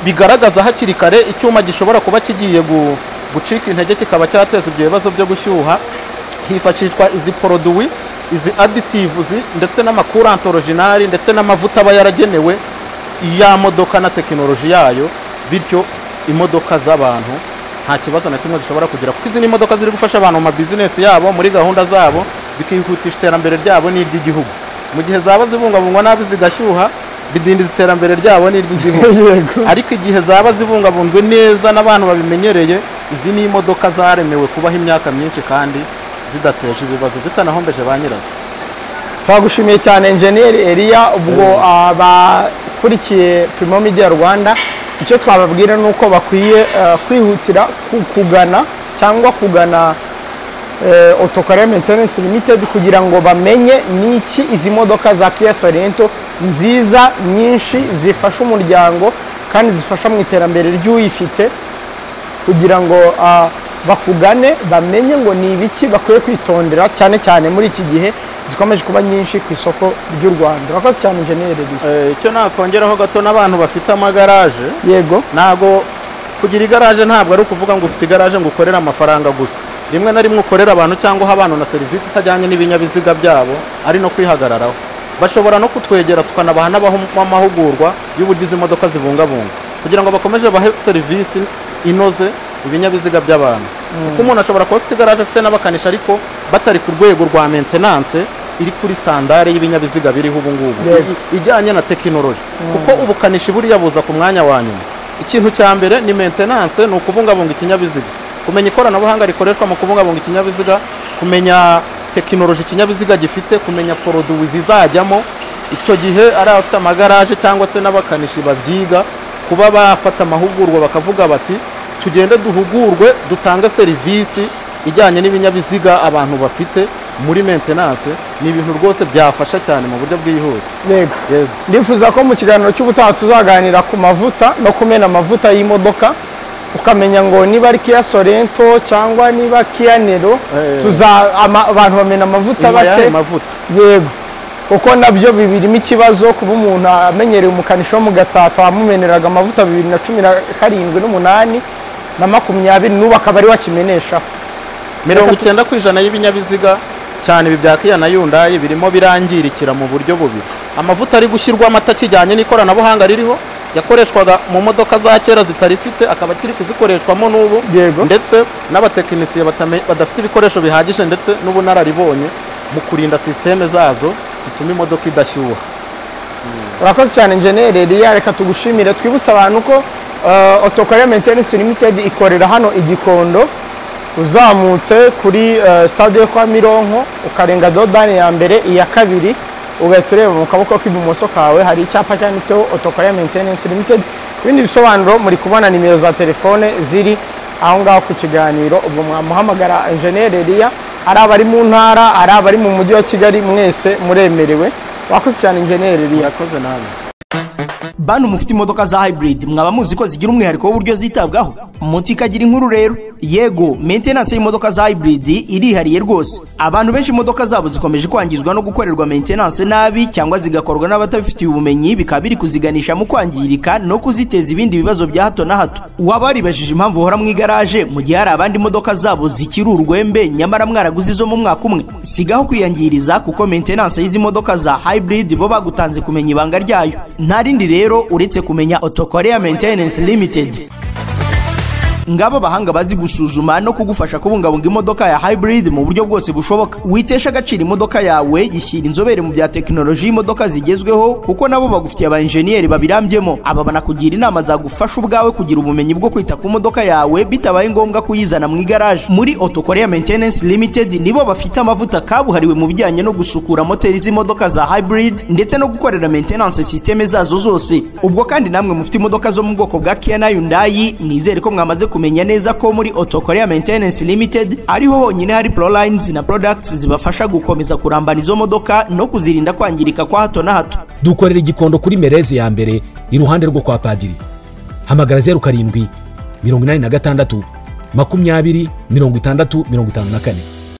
bigaragaza hakiri kare icyuma gishobora kuba kigiye gucika intege kikaba cyateza ibyo bibazo byo gushyuha. Hifashishwa izi produit, izi additives ndetse n'amakurant original ndetse n'amavuta aba yaragenewe iya modoka na tekinoloji yayo, bityo imodoka z'abantu nta kibazo na kimwe zishobora kugira, kuko izi ni imodoka ziri gufasha abantu mu business yabo, muri gahunda zabo, bikihutisha iterambere ryabo n'iry'igihugu. Mu gihe zaba zibungabungwa nabi zigashyuha, bidindiza iterambere ryabo n'iry'igihugu. Ariko igihe zaba zibungabunzwe neza n'abantu babimenyereye, izi ni imodoka zaremewe kubaho imyaka myinshi kandi zidateje ibibazo, zitanahombeje ba nyirazo. Twagushimiye cyane Engineer Elia. Ubwo abakurikiye Primo Media Rwanda, icyo twababwira nuko bakwiye kwihutira kugana Autocore Maintenance Limited kugira ngo bamenye niki izi modoka za Kia Sorento nziza nyinshi zifasha umuryango kandi zifasha mu iterambere ry'uyifite, kugira ngo bakugane bamenye ngo ni ibiki bakwiye kwitondera, cyane cyane muri iki gihe zikomeje kuba nyinshi ku isoko ry'u Rwanda. Urakoze cyane Engineer. Icyo nakongeraho gato n'abantu bafite amagaraje, yego, nago kugira igaraje ntabwo ari ukuvuga ngo ufite igaraje ngo ukorera amafaranga gusa. Rimwe na rimwe ukorera abantu cyangwa abantu na serivisi itajyanye n'ibinyabiziga byabo, ari no kwihagararaho. Bashobora no kutwegera tukanabaha n'amahugurwa y'uburyo izi modoka zibungabunga kugira ngo bakomeze bahe serivisi inoze ibinyabiziga by'abantu. Kuko umuntu ashobora kuba afite igaraje afite n'abakanisha ariko batari ku rwego rwa maintenance iri kuri standard y'ibinyabiziga biriho ubu ngubu ijyanye na tekinoloji. Kuko ubukanishi buriya buza ku mwanya wa nyuma. Ikintu cya mbere ni maintenance, ni ukubungabunga ikinyabiziga, kumenya ikoranabuhanga rikoreshwa mu kubungabunga ikinyabiziga, kumenya tekinoloji ikinyabiziga gifite, kumenya produit zizajyamo. Icyo gihe ari abafite amagaraje cyangwa se n'abakanishi babyiga, kuba bafata amahugurwa bakavuga bati tugende duhugurwe dutange serivisi ijyanye n'ibinyabiziga abantu bafite muri maintenance, ni ibintu rwose byafasha cyane mu buryo bwihuse. Yego, ndifuza ko mu kiganiro cy'ubutaha tuzaganira ku mavuta no kumena amavuta y'imodoka, ukamenya ngo niba ari Kia Sorento cyangwa niba Kia Niro, abantu bamena amavuta bake. Yego, kuko nabyo bibirimo ikibazo, kuba umuntu amenyereye umukanishi wo mu Gatsata wamumeneraga amavuta 2017 n'umunani na 20 n'ubu akaba ari wakimeneshaho. 90% y'ibinyabiziga cyane ibi bya Kia na Hyundai birimo birangirikira mu buryo bubiri. Amavuta ari gushyirwamo atakijyanye n'ikoranabuhanga ririho yakoreshwaga mu modoka za kera zitarifite akaba kiri kuzikoreshwamo n'ubu, ndetse n'abatekinisiye badafite ibikoresho bihagije ndetse n'ubunararibonye mu kurinda systeme zazo zituma imodoka idashyuha. Urakoze cyane Engineer Elia, reka tugushimire twibutsa abantu ko Autokorea Maintenance Limited ikorera hano Igikondo, uzamutse kuri stade yo kwa Mironko ukarenga dodani ya mbere iya kabiri ugahita ureba mu kaboko k'ibumoso kawe hari icyapa cyanditseho Autokorea Maintenance Limited. Ibindi bisobanuro muri kubona nimero za telefone ziri aho ngaho ku kiganiro, ubwo mwamuhamagara Engineer Elia, ari abari mu ntara ari abari mu mujyi wa Kigali mwese muremerewe. Wakoze cyane Engineer Elia. Yakoze nawe. Bantu mufite imodoka za hybrid mwaba muzi ko zigira umwihariko w'uburyo zitabwaho. Muti kagira inkuru rero. Yego, maintenance y'imodoka za hybrid irihariye rwose. Abantu benshi imodoka zabo zikomeje kwangizwa no gukorerwa maintenance nabi cyangwa zigakorwa n'abatabifitiye ubumenyi, bikaba biri kuziganisha mu kwangirika no kuziteza ibindi bibazo bya hato na hato. Waba waribajije impamvu uhora mu igaraje mu gihe hari abandi imodoka zabo zikiri urwembe nyamara mwaraguze izo mu mwaka umwe? Sigaho kwiyangiriza kuko maintenance y'izi modoka za hybrid bo bagutanze kumenya ibanga ryayo. Nta rindi rero uretse kumenya Autokorea Maintenance Limited. Ngabo bahanga bazi gusuzuma no kugufasha kubungabunga imodoka ya hybrid mu buryo bwose bushoboka. Witesha agaciro imodoka yawe, yishyira inzobere mu bya teknoloji y'imodoka zigezweho kuko nabo bagufitiye aba engineer babirambyemo. Aba banakugira inama zagufasha ubwawe kugira ubumenyi bwo kwita ku modoka yawe bitabaye ngombwa kuyizana mu igaraje. Muri Autokorea Maintenance Limited nibo bafite amavuta kabuhariwe mu bijyanye no gusukura moteri z'imodoka za hybrid ndetse no gukorera maintenance systeme zazo zose. Ubwo kandi namwe mufite imodoka zo mu bwoko bwa Kia na Hyundai, nizere ko mwamaze kumenya neza ko muri Autokorea Maintenance Limited ariho honyine hari Prolines na products zibafasha gukomeza kurambana izo modoka no kuzirinda kwangirika kwa hato na hato. Dukorera Igikondo kuri Mereze ya mbere iruhande rwo kwa Padiri. Hamagara 07 86 20 60 54.